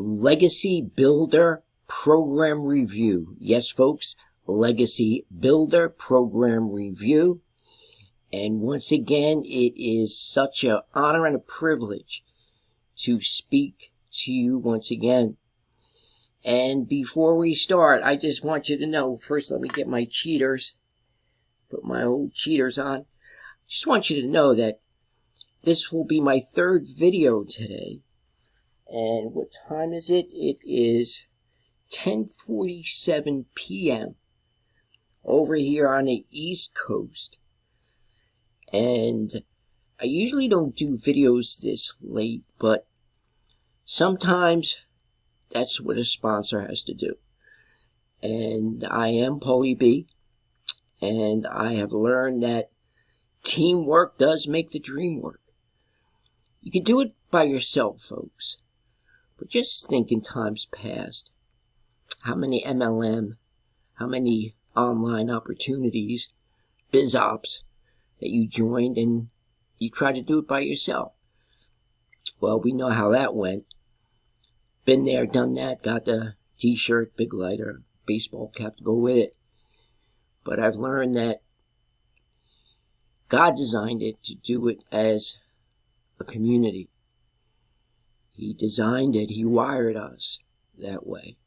Legacy Builder Program Review. Yes, folks, Legacy Builder Program Review. And once again, it is such an honor and a privilege to speak to you once again. And before we start, I just want you to know, first let me get my cheaters, put my old cheaters on. Just want you to know that this will be my third video today. And what time is it? It is 10:47 p.m. over here on the East Coast. And I usually don't do videos this late, but sometimes that's what a sponsor has to do. And I am Paulie B, and I have learned that teamwork does make the dream work. You can do it by yourself, folks. But just think in times past, how many MLM, how many online opportunities, biz ops that you joined and you tried to do it by yourself. Well, we know how that went. Been there, done that, got the t-shirt, big lighter, baseball cap to go with it. But I've learned that God designed it to do it as a community. He designed it, He wired us that way.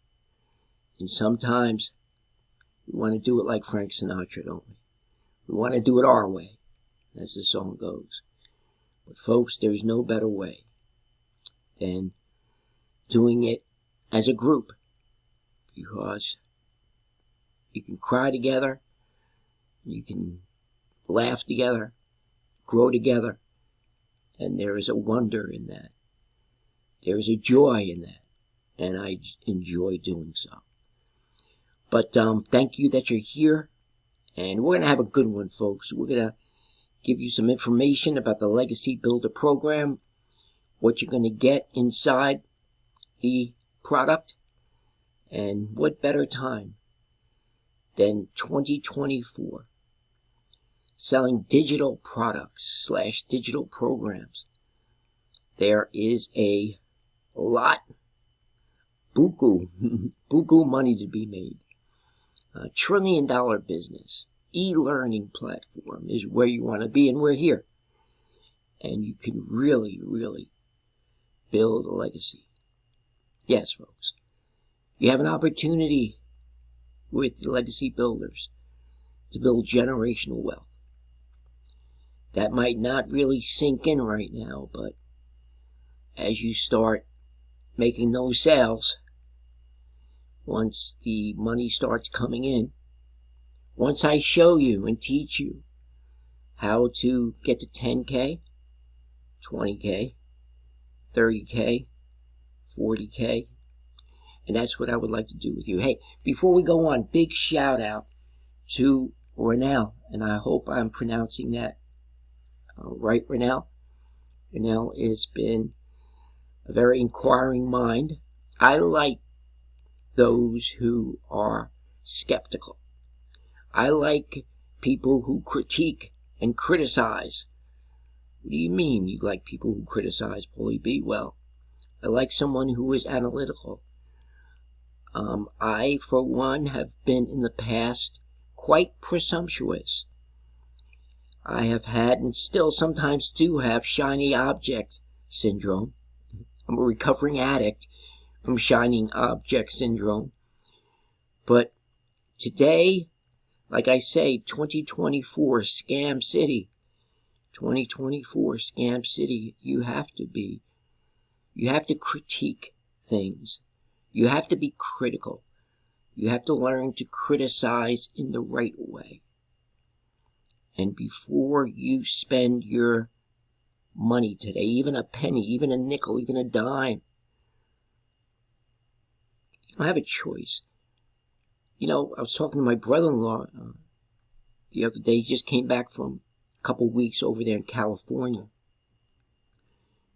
And sometimes we want to do it like Frank Sinatra, don't we? We want to do it our way, as the song goes. But folks, there's no better way than doing it as a group. Because you can cry together, you can laugh together, grow together, and there is a wonder in that. There is a joy in that, and I enjoy doing so. But thank you that you're here, and we're going to have a good one, folks. We're going to give you some information about the Legacy Builder program, what you're going to get inside the product, and what better time than 2024 selling digital products / digital programs. There is a lot, buku money to be made. $1 trillion business, e-learning platform is where you want to be, and we're here. And you can really, really build a legacy. Yes, folks. You have an opportunity with the Legacy Builders to build generational wealth. That might not really sink in right now, but as you start making those sales, once the money starts coming in, once I show you and teach you how to get to 10K, 20K, 30K, 40K, and that's what I would like to do with you. Hey, before we go on, big shout out to Renell, and I hope I'm pronouncing that right, Renell. Renell has been a very inquiring mind. I like those who are skeptical. I like people who critique and criticize. What do you mean you like people who criticize, Paulie B? Well, I like someone who is analytical. I, for one, have been in the past quite presumptuous. I have had and still sometimes do have shiny object syndrome. I'm a recovering addict from shiny object syndrome. But today, like I say, 2024 Scam City. 2024 Scam City, you have to critique things. You have to be critical. You have to learn to criticize in the right way. And before you spend your money today, even a penny, even a nickel, even a dime, you don't have a choice. You know, I was talking to my brother-in-law the other day. He just came back from a couple weeks over there in California.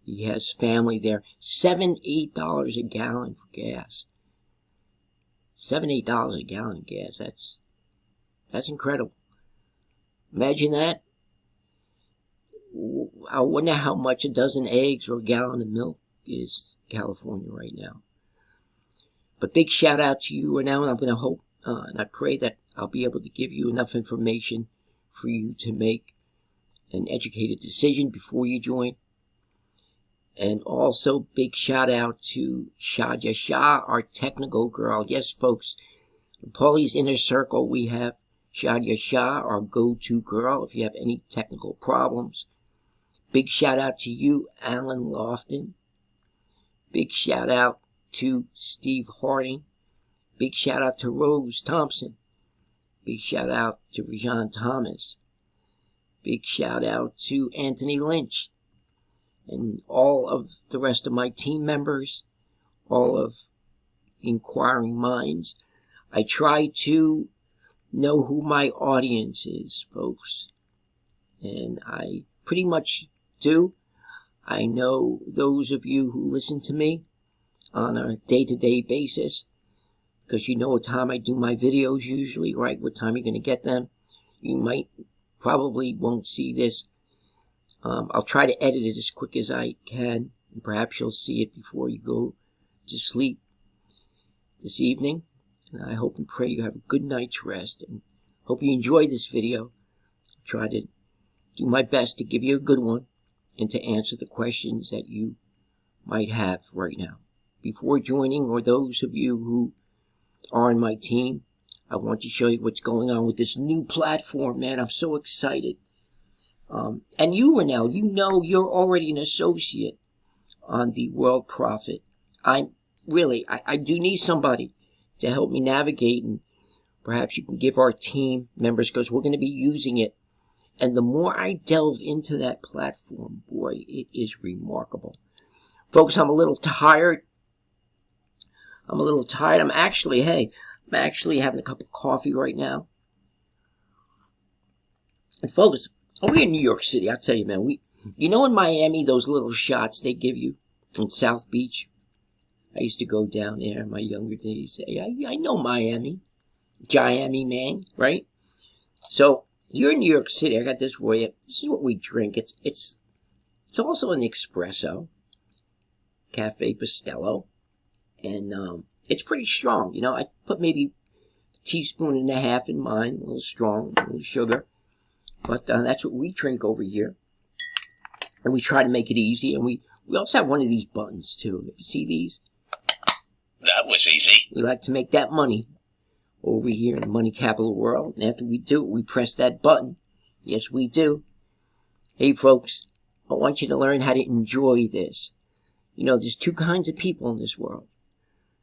He has family there. $7, $8 a gallon for gas. $7, $8 a gallon of gas. That's incredible. Imagine that. I wonder how much a dozen eggs or a gallon of milk is in California right now. But big shout out to you right now, and I'm going to hope and I pray that I'll be able to give you enough information for you to make an educated decision before you join. And also, big shout out to Shadia Shah, our technical girl. Yes, folks, in Paulie's Inner Circle, we have Shadia Shah, our go-to girl, if you have any technical problems. Big shout out to you, Alan Lofton. Big shout out to Steve Harding. Big shout out to Rose Thompson. Big shout out to Rajan Thomas. Big shout out to Anthony Lynch. And all of the rest of my team members, all of the inquiring minds. I try to know who my audience is, folks. And I pretty much do. I know those of you who listen to me on a day-to-day basis, because you know what time I do my videos usually, right? What time you're going to get them. You probably won't see this. I'll try to edit it as quick as I can, and perhaps you'll see it before you go to sleep this evening. And I hope and pray you have a good night's rest, and hope you enjoy this video. I'll try to do my best to give you a good one and to answer the questions that you might have right now. Before joining, or those of you who are on my team, I want to show you what's going on with this new platform, man. I'm so excited. And you, Renell, you know you're already an associate on the World Profit. I do need somebody to help me navigate, and perhaps you can give our team members, because we're going to be using it. And the more I delve into that platform, boy, it is remarkable. Folks, I'm a little tired. I'm actually having a cup of coffee right now. And folks, we're in New York City, I'll tell you, man. In Miami, those little shots they give you in South Beach. I used to go down there in my younger days. I know Miami. Miami, man, right? So, here in New York City, I got this for you. This is what we drink. It's also an espresso. Cafe Bustelo. And it's pretty strong. I put maybe a teaspoon and a half in mine. A little strong, a little sugar. But that's what we drink over here. And we try to make it easy. And we also have one of these buttons, too. If you see these? That was easy. We like to make that money over here in the money capital world. And after we do it, we press that button. Yes, we do. Hey, folks, I want you to learn how to enjoy this. There's two kinds of people in this world.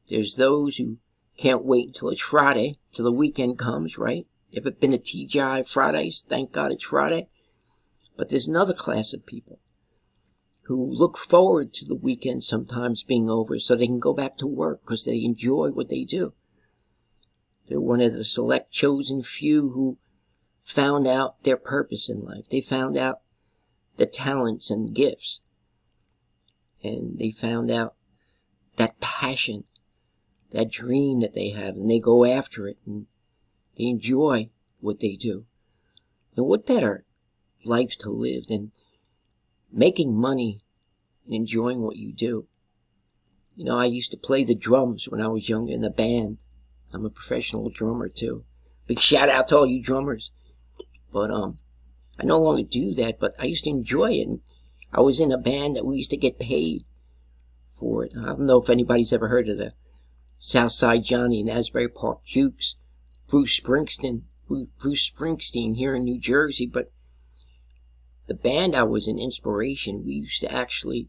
There's those who can't wait until it's Friday, till the weekend comes, right? Ever been to TGI Fridays? Thank God it's Friday. But there's another class of people who look forward to the weekend sometimes being over so they can go back to work because they enjoy what they do. They're one of the select chosen few who found out their purpose in life. They found out the talents and gifts. And they found out that passion, that dream that they have, and they go after it, and they enjoy what they do. And what better life to live than making money and enjoying what you do? I used to play the drums when I was younger in the band. I'm a professional drummer too. Big shout out to all you drummers. But I no longer do that, but I used to enjoy it. And I was in a band that we used to get paid for it. I don't know if anybody's ever heard of the Southside Johnny and Asbury Park Jukes. Bruce Springsteen here in New Jersey, but the band I was in, Inspiration, we used to actually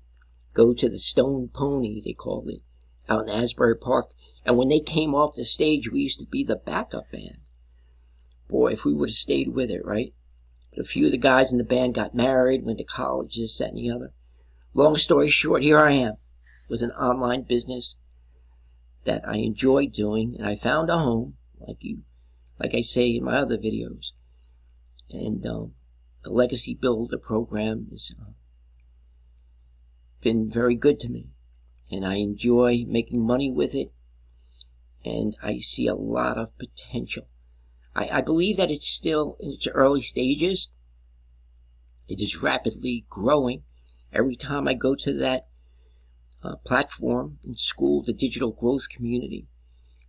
go to the Stone Pony, they called it, out in Asbury Park, and when they came off the stage, we used to be the backup band. Boy, if we would have stayed with it, right? But a few of the guys in the band got married, went to college, this, that, and the other. Long story short, here I am with an online business that I enjoy doing, and I found a home, like I say in my other videos. And the Legacy Builder program has been very good to me. And I enjoy making money with it. And I see a lot of potential. I believe that it's still in its early stages. It is rapidly growing. Every time I go to that platform in school, the digital growth community,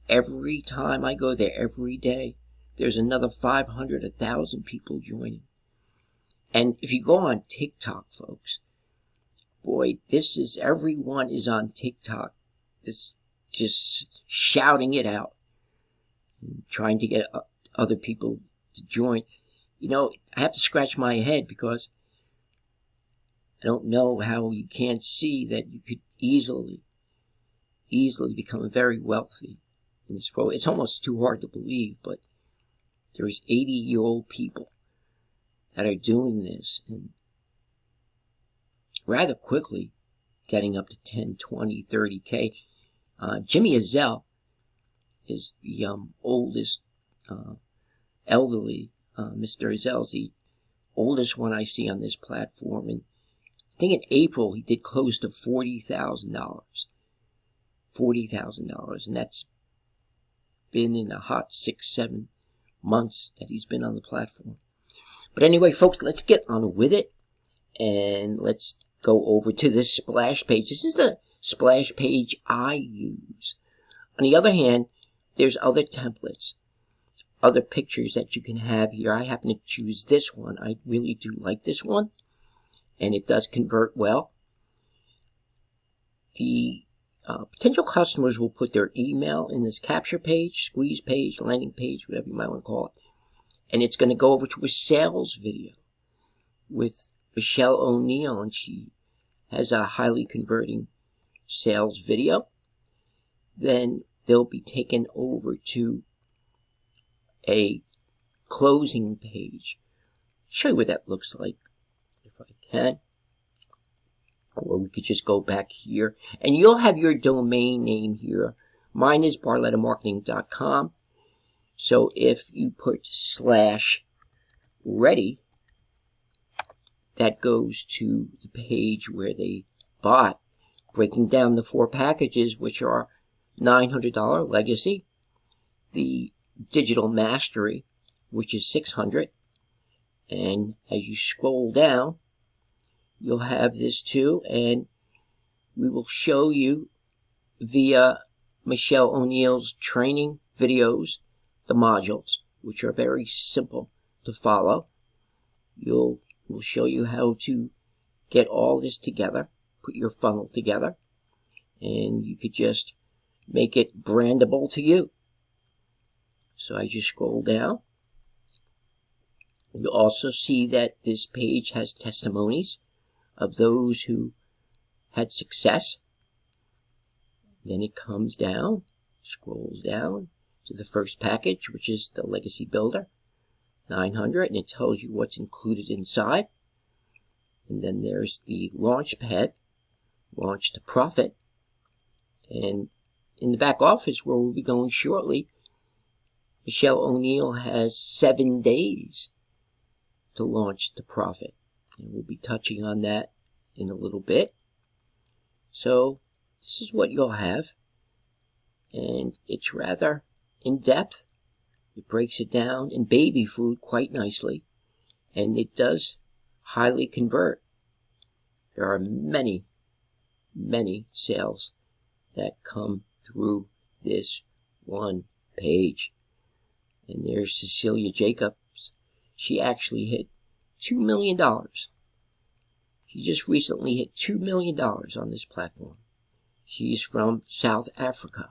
every time I go there, every day, there's another 500, 1,000 people joining. And if you go on TikTok, folks, boy, everyone is on TikTok. This just shouting it out and trying to get other people to join. You know, I have to scratch my head because I don't know how you can't see that you could easily become very wealthy in this program. It's almost too hard to believe, but there's 80-year-old people that are doing this and rather quickly getting up to 10, 20, 30K. Jimmy Azell is the oldest elderly. Mr. Azell's the oldest one I see on this platform. And I think in April he did close to $40,000. $40,000. And that's been in a hot 6-7 months that he's been on the platform. But anyway, folks, let's get on with it. And let's go over to this splash page. This is the splash page I use. On the other hand, there's other templates, other pictures that you can have here. I happen to choose this one. I really do like this one, and it does convert well. The potential customers will put their email in this capture page, squeeze page, landing page, whatever you might want to call it, and it's going to go over to a sales video with Michelle O'Neill, and she has a highly converting sales video. Then they'll be taken over to a closing page. Show you what that looks like, if I can. Or we could just go back here, and you'll have your domain name here. Mine is barlettamarketing.com. So if you put /ready, that goes to the page where they bought, breaking down the 4 packages, which are $900 Legacy, the Digital Mastery, which is $600, and as you scroll down, you'll have this too, and we will show you via Michelle O'Neill's training videos, the modules, which are very simple to follow. We'll show you how to get all this together, put your funnel together, and you could just make it brandable to you. So as you scroll down, you'll also see that this page has testimonies of those who had success. Then it comes down, scrolls down to the first package, which is the Legacy Builder, $900, and it tells you what's included inside. And then there's the Launchpad, Launch to Profit. And in the back office, where we'll be going shortly, Michelle O'Neill has 7 days to launch to profit. And we'll be touching on that in a little bit. So this is what you'll have. And it's rather in-depth. It breaks it down in baby food quite nicely. And it does highly convert. There are many, many sales that come through this one page. And there's Cecilia Jacobs. She actually hit $2 million. She just recently hit $2 million on this platform. She's from South Africa,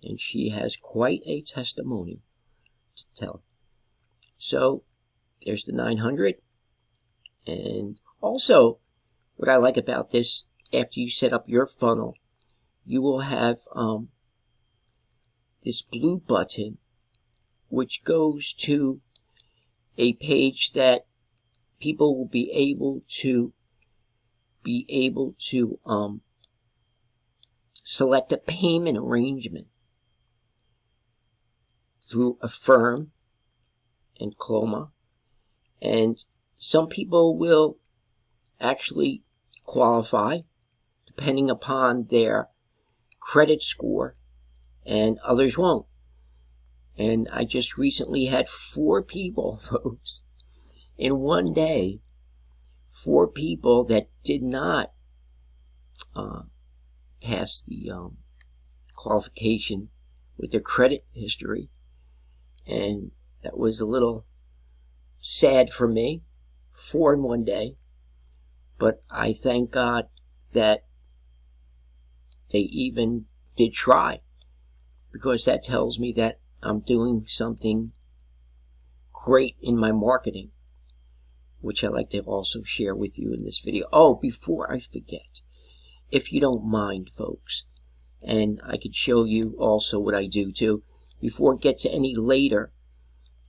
and she has quite a testimony to tell. So there's the 900. And also, what I like about this, after you set up your funnel, you will have this blue button, which goes to a page that people will be able to select a payment arrangement through Affirm and Cloma. And some people will actually qualify depending upon their credit score, and others won't. And I just recently had 4 people, folks, in one day, 4 people that did not pass the qualification with their credit history. And that was a little sad for me, 4 in one day. But I thank God that they even did try, because that tells me that I'm doing something great in my marketing, which I'd like to also share with you in this video. Oh, before I forget, if you don't mind, folks, and I could show you also what I do too, before it gets any later,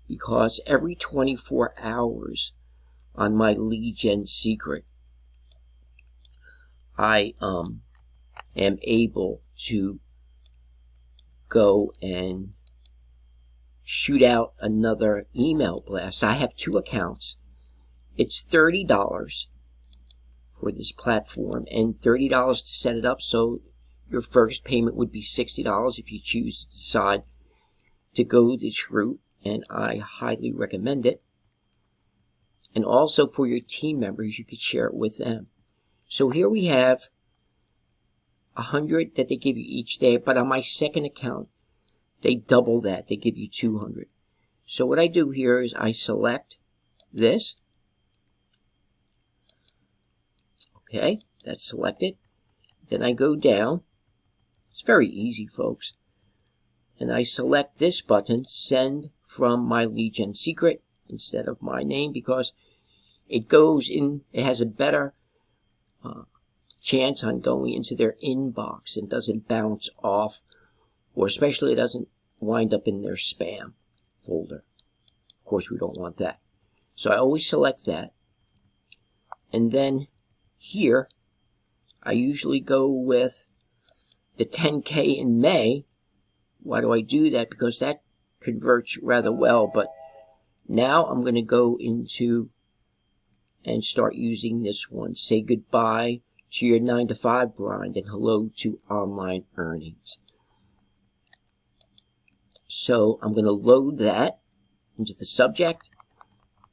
because every 24 hours on my Lead Gen Secret, I am able to go and shoot out another email blast. I have 2 accounts. It's $30 for this platform and $30 to set it up. So your first payment would be $60 if you choose to decide to go this route, and I highly recommend it. And also for your team members, you could share it with them. So here we have 100 that they give you each day, but on my second account, they double that. They give you 200. So what I do here is I select this. Okay, that's selected. Then I go down. It's very easy, folks. And I select this button, Send from my Lead Gen Secret, instead of my name, because it goes in, it has a better chance on going into their inbox and doesn't bounce off, or especially it doesn't wind up in their spam folder. Of course, we don't want that. So I always select that. And then here, I usually go with the 10K in May. Why do I do that? Because that converts rather well. But now I'm going to go into and start using this one. Say goodbye to your 9-to-5 grind and hello to online earnings. So I'm going to load that into the subject,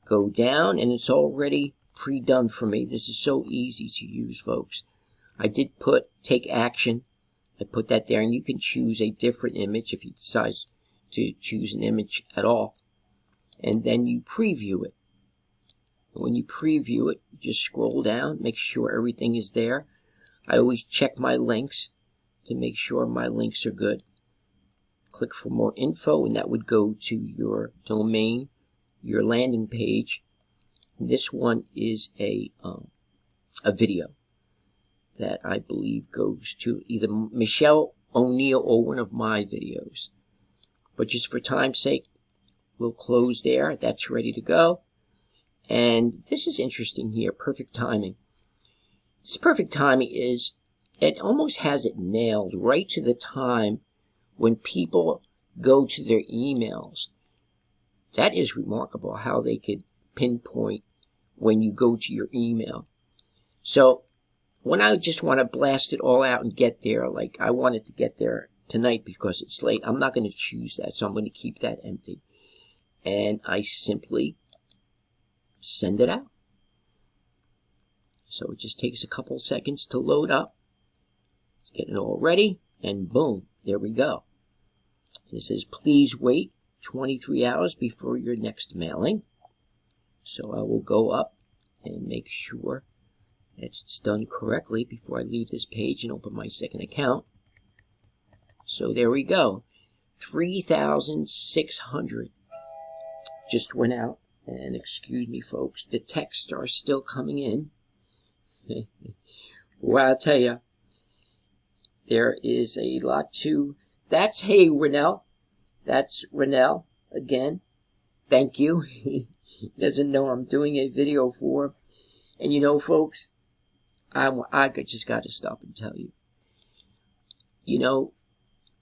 go down, and it's already pre-done for me. This is so easy to use, folks. I did put take action. I put that there, and you can choose a different image if you decide to choose an image at all. And then you preview it. When you preview it, you just scroll down, make sure everything is there. I always check my links to make sure my links are good. Click for more info, and that would go to your domain, your landing page. And this one is a video that I believe goes to either Michelle O'Neill or one of my videos. But just for time's sake, we'll close there. That's ready to go. And this is interesting here, perfect timing. This perfect timing is, it almost has it nailed right to the time when people go to their emails. That is remarkable how they could pinpoint when you go to your email. So when I just want to blast it all out and get there, like I wanted to get there tonight because it's late, I'm not going to choose that. So I'm going to keep that empty. And I simply send it out. So it just takes a couple seconds to load up. Let's get it all ready, and boom, there we go. And it says, please wait 23 hours before your next mailing. So I will go up and make sure that it's done correctly before I leave this page and open my second account. So there we go. 3,600 just went out. And excuse me, folks, the texts are still coming in. Well, I'll tell you, there is a lot to... That's, hey, Renell. That's Renell again. Thank you. He doesn't know I'm doing a video for him. And you know, folks, I just got to stop and tell you. You know,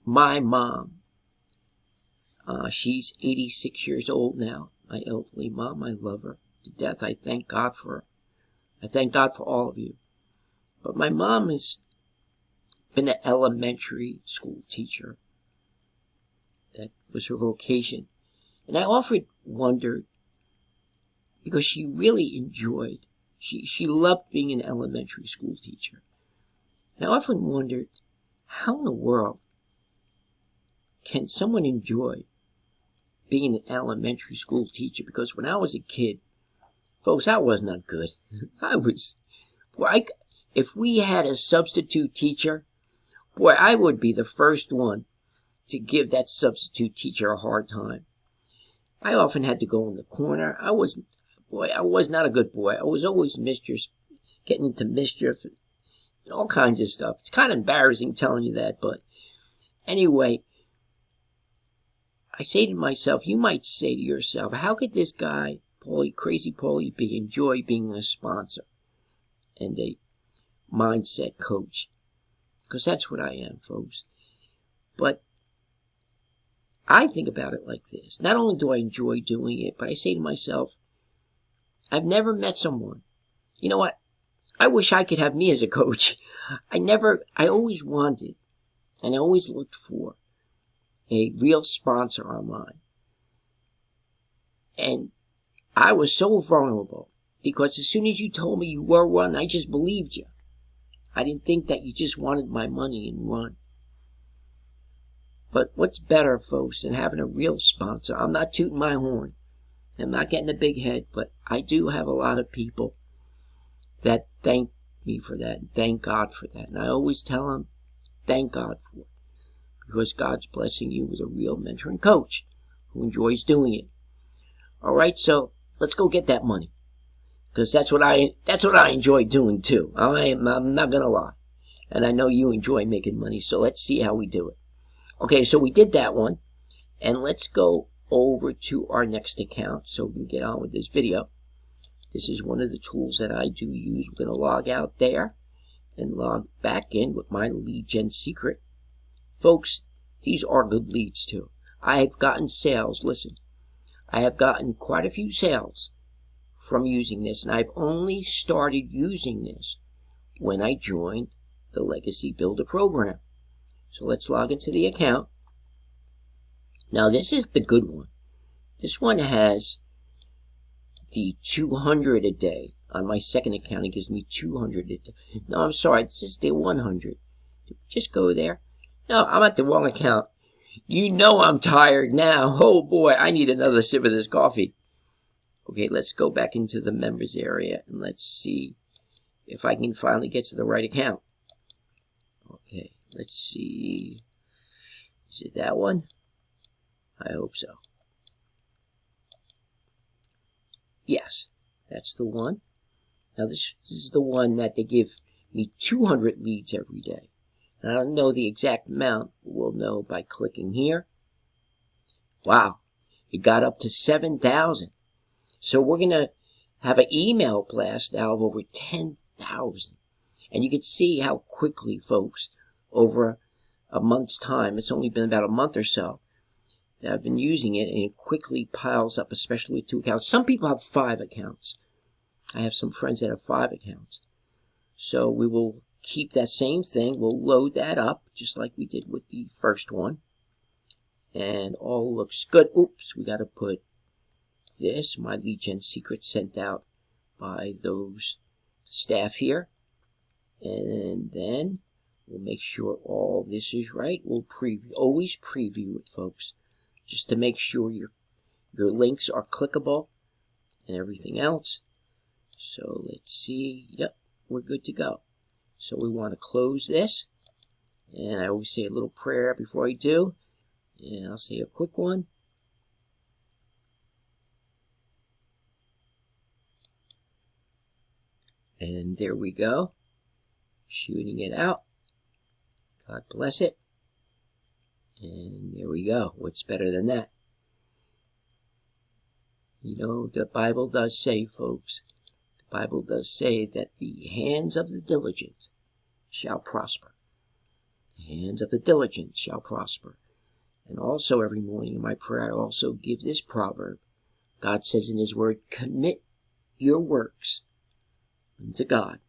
my mom, she's 86 years old now. My elderly mom, I love her to death. I thank God for her. I thank God for all of you. But my mom has been an elementary school teacher. That was her vocation. And I often wondered, because she really enjoyed, she loved being an elementary school teacher. And I often wondered, how in the world can someone enjoy being an elementary school teacher? Because when I was a kid, folks, I was not good. If we had a substitute teacher, boy, I would be the first one to give that substitute teacher a hard time. I often had to go in the corner. I was not a good boy. I was always getting into mischief and all kinds of stuff. It's kind of embarrassing telling you that, but anyway, I say to myself, you might say to yourself, how could this guy, Crazy Paulie, enjoy being a sponsor and a mindset coach? Because that's what I am, folks. But I think about it like this. Not only do I enjoy doing it, but I say to myself, I've never met someone. You know what? I wish I could have me as a coach. I always wanted, and I always looked for a real sponsor online. And I was so vulnerable because as soon as you told me you were one, I just believed you. I didn't think that you just wanted my money and run. But what's better, folks, than having a real sponsor? I'm not tooting my horn. I'm not getting a big head, but I do have a lot of people that thank me for that and thank God for that. And I always tell them, thank God for it. Because God's blessing you with a real mentor and coach who enjoys doing it. All right, so let's go get that money. Because that's what I enjoy doing too. I'm not going to lie. And I know you enjoy making money, so let's see how we do it. Okay, so we did that one. And let's go over to our next account so we can get on with this video. This is one of the tools that I do use. We're going to log out there and log back in with my lead gen secret. Folks, these are good leads too. I have gotten sales. Listen, I have gotten quite a few sales from using this, and I've only started using this when I joined the Legacy Builder program. So let's log into the account. Now this is the good one. This one has the 200 a day. On my second account, it gives me 200 a day. No, I'm sorry, this is the 100. Just go there. No, I'm at the wrong account. You know I'm tired now. Oh boy, I need another sip of this coffee. Okay, let's go back into the members area and let's see if I can finally get to the right account. Okay, let's see. Is it that one? I hope so. Yes, that's the one. Now this is the one that they give me 200 leads every day. And I don't know the exact amount, but we'll know by clicking here. Wow, it got up to 7,000. So we're going to have an email blast now of over 10,000. And you can see how quickly, folks, over a month's time, it's only been about a month or so, that I've been using it, and it quickly piles up, especially with 2 accounts. Some people have 5 accounts. I have some friends that have 5 accounts. So we will keep that same thing. We'll load that up, just like we did with the first one. And all looks good. Oops, we got to put this, my lead gen secret sent out by those staff here. And then we'll make sure all this is right. We'll always preview it, folks, just to make sure your links are clickable and everything else. So let's see. Yep, we're good to go. So we want to close this. And I always say a little prayer before I do. And I'll say a quick one. And there we go. Shooting it out. God bless it. And there we go. What's better than that? You know, the Bible does say, folks, the Bible does say that the hands of the diligent shall prosper. The hands of the diligent shall prosper. And also every morning in my prayer, I also give this proverb. God says in his word, commit your works unto God.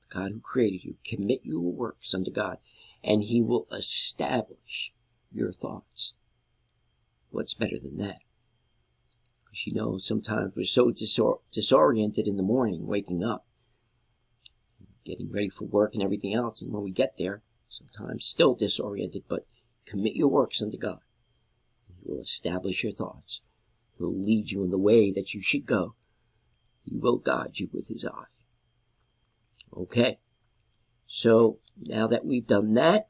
The God who created you. Commit your works unto God, and he will establish your thoughts. What's better than that? Because you know, sometimes we're so disoriented in the morning, waking up, getting ready for work and everything else, and when we get there, sometimes still disoriented, but Commit your works unto God. He will establish your thoughts. He will lead you in the way that you should go. He will guide you with his eye. Okay. So now that we've done that,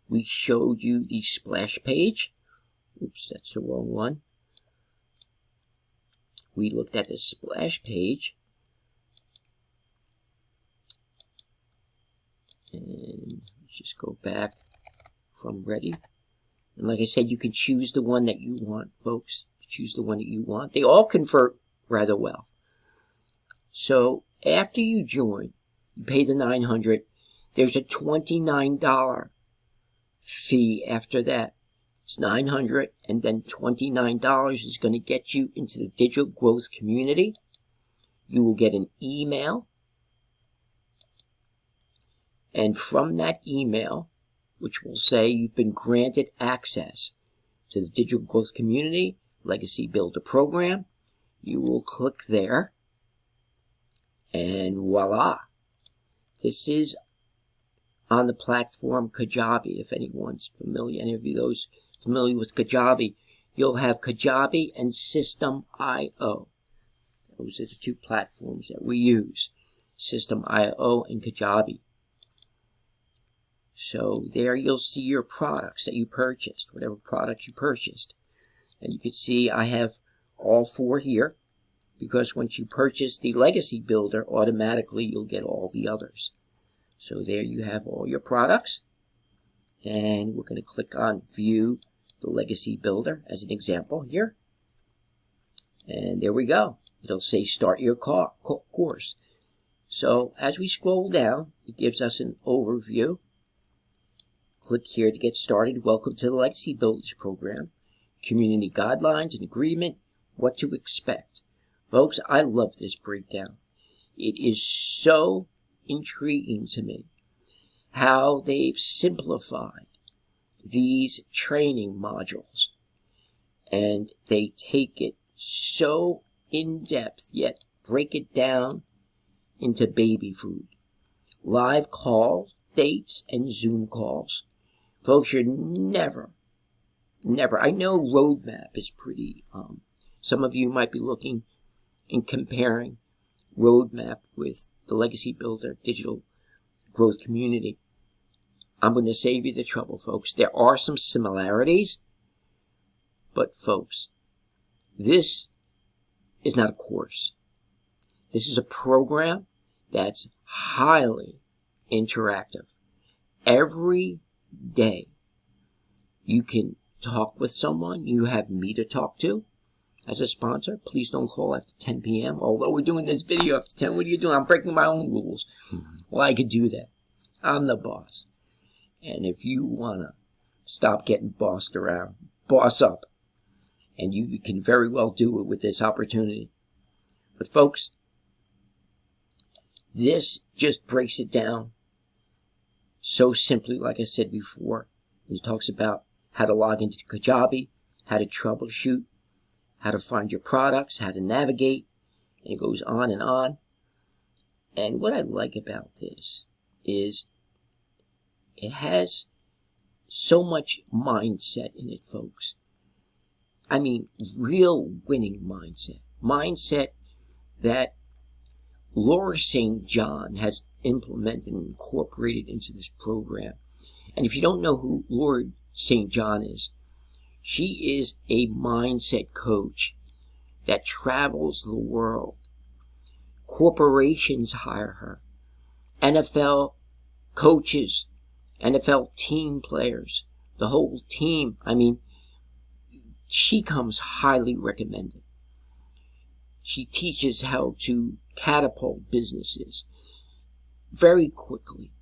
we showed you the splash page. Oops, that's the wrong one. We looked at the splash page. And let's just go back from ready. And like I said, you can choose the one that you want, folks. Choose the one that you want. They all convert rather well. So after you join, you pay the $900. There's a $29 fee after that. It's $900, and then $29 is going to get you into the digital growth community. You will get an email. And from that email, which will say you've been granted access to the Digital Growth Community Legacy Builder Program, you will click there, and voila. This is on the platform Kajabi. If anyone's familiar, any of you those familiar with Kajabi, you'll have Kajabi and System.io. Those are the two platforms that we use, System.io and Kajabi. So there you'll see your products that you purchased, whatever products you purchased. And you can see I have all 4 here, because once you purchase the Legacy Builder, automatically you'll get all the others. So there you have all your products. And we're going to click on View the Legacy Builder as an example here. And there we go. It'll say Start Your Course. So as we scroll down, it gives us an overview. Click here to get started. Welcome to the Legacy Builders Program. Community guidelines and agreement. What to expect. Folks, I love this breakdown. It is so intriguing to me how they've simplified these training modules. And they take it so in depth, yet break it down into baby food. Live call dates and Zoom calls. Folks, you're never, I know Roadmap is pretty, some of you might be looking and comparing Roadmap with the Legacy Builder Digital Growth Community. I'm going to save you the trouble, folks. There are some similarities, but folks, this is not a course. This is a program that's highly interactive. Every day you can talk with someone. You have me to talk to as a sponsor. Please don't call after 10 p.m. Although we're doing this video after 10, what are you doing? I'm breaking my own rules. Well, I could do that. I'm the boss. And if you want to stop getting bossed around, boss up. And you can very well do it with this opportunity. But folks, this just breaks it down so simply, like I said before. It talks about how to log into Kajabi, how to troubleshoot, how to find your products, how to navigate, and it goes on and on. And what I like about this is it has so much mindset in it, folks. I mean, real winning mindset. Mindset that Laura St. John has implemented and incorporated into this program. And if you don't know who Laura St. John is, she is a mindset coach that travels the world. Corporations hire her. NFL coaches, NFL team players, the whole team. I mean, she comes highly recommended. She teaches how to catapult businesses very quickly.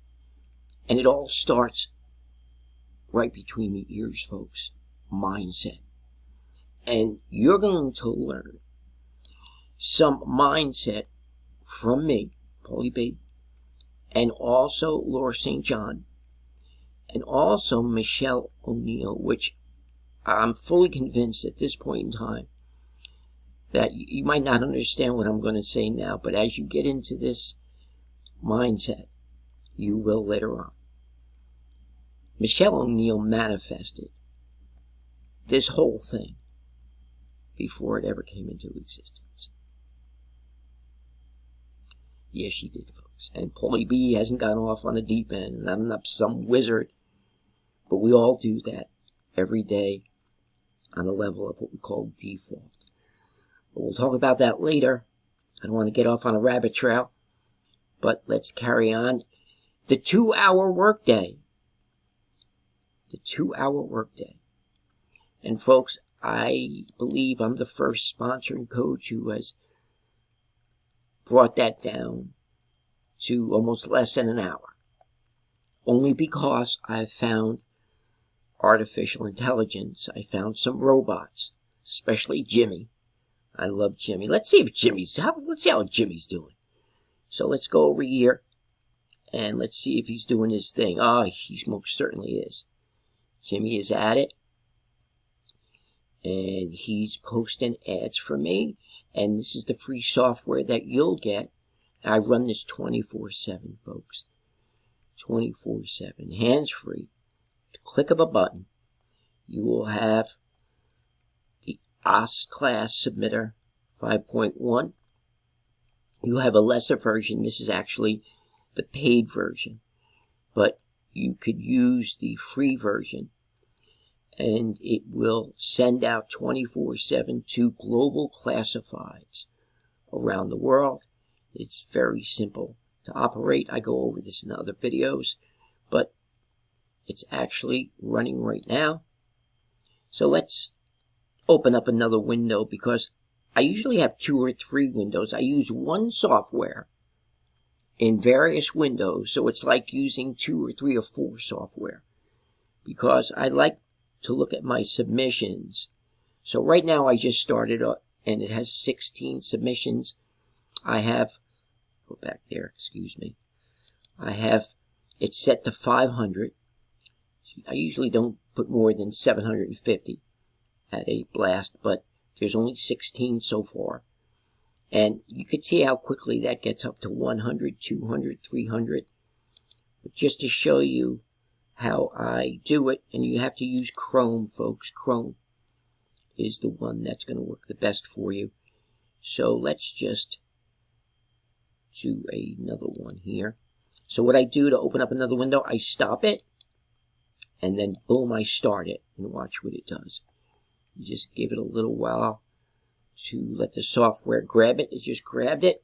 And it all starts right between the ears, folks. Mindset. And you're going to learn some mindset from me, Paulie B, and also Laura St. John, and also Michelle O'Neill, which I'm fully convinced at this point in time that you might not understand what I'm going to say now, but as you get into this mindset, you will later on. Michelle O'Neill manifested this whole thing before it ever came into existence. Yes, she did, folks. And Paulie B hasn't gone off on a deep end, and I'm not some wizard, but we all do that every day on a level of what we call default. But we'll talk about that later. I don't want to get off on a rabbit trail, but let's carry on. The 2-hour workday. The 2-hour workday. And folks, I believe I'm the first sponsoring coach who has brought that down to almost less than an hour. Only because I've found artificial intelligence. I found some robots, especially Jimmy. I love Jimmy. Let's see how Jimmy's doing. So let's go over here and let's see if he's doing his thing. He most certainly is. Jimmy is at it. And he's posting ads for me. And this is the free software that you'll get. I run this 24/7, folks. 24/7. Hands-free. The click of a button. You will have the OS Class Submitter 5.1. You have a lesser version. This is actually the paid version. But you could use the free version. And it will send out 24/7 to global classifieds around the world. It's very simple to operate. I go over this in other videos, but it's actually running right now. So let's open up another window because I usually have 2 or 3 windows. I use one software in various windows, so it's like using 2 or 3 or 4 software because I like to look at my submissions. So right now I just started and it has 16 submissions. I have, go back there, excuse me. I have it set to 500. I usually don't put more than 750 at a blast, but there's only 16 so far. And you can see how quickly that gets up to 100, 200, 300. But just to show you how I do it, and you have to use Chrome, folks. Chrome is the one that's going to work the best for you. So let's just do another one here. So what I do to open up another window, I stop it, and then boom, I start it, and watch what it does. You just give it a little while to let the software grab it. It just grabbed it,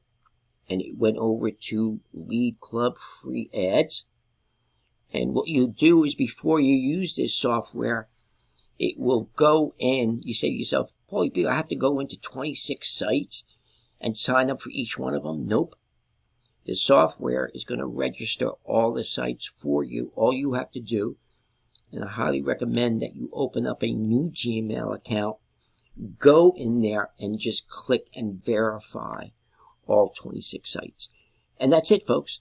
and it went over to Lead Club Free Ads. And what you do is before you use this software, it will go in. You say to yourself, Paulie B, I have to go into 26 sites and sign up for each one of them. Nope. The software is going to register all the sites for you. All you have to do, and I highly recommend that you open up a new Gmail account, go in there and just click and verify all 26 sites. And that's it, folks.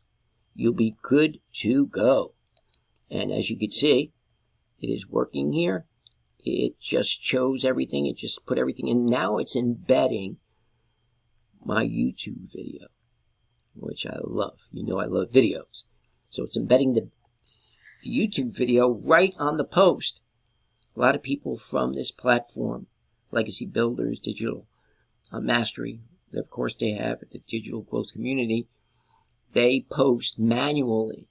You'll be good to go. And as you can see, it is working here. It just chose everything. It just put everything in. Now it's embedding my YouTube video, which I love. You know I love videos. So it's embedding the YouTube video right on the post. A lot of people from this platform, Legacy Builders, Digital Mastery, of course they have the Digital Growth Community, they post manually.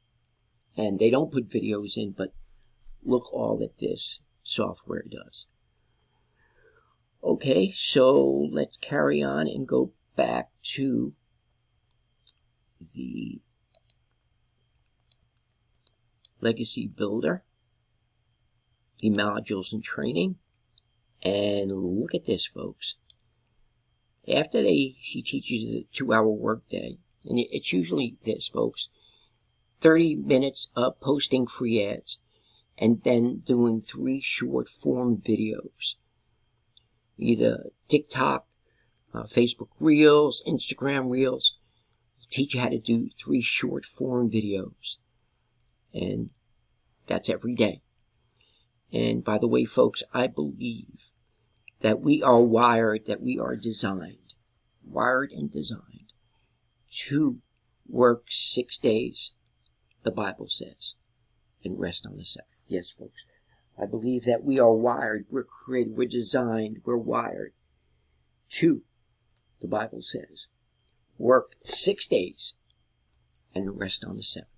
And they don't put videos in, but look all that this software does. Okay, so let's carry on and go back to the Legacy Builder, the modules and training. And look at this, folks. After she teaches you the 2-hour workday, and it's usually this, folks. 30 minutes of posting free ads and then doing 3 short form videos. Either TikTok, Facebook Reels, Instagram Reels. I'll teach you how to do 3 short form videos. And that's every day. And by the way, folks, I believe that we are wired, that we are designed, wired and designed to work 6 days, the Bible says, and rest on the 7th. Yes, folks. I believe that we are wired, we're created, we're designed, we're wired to, the Bible says, work 6 days and rest on the seventh.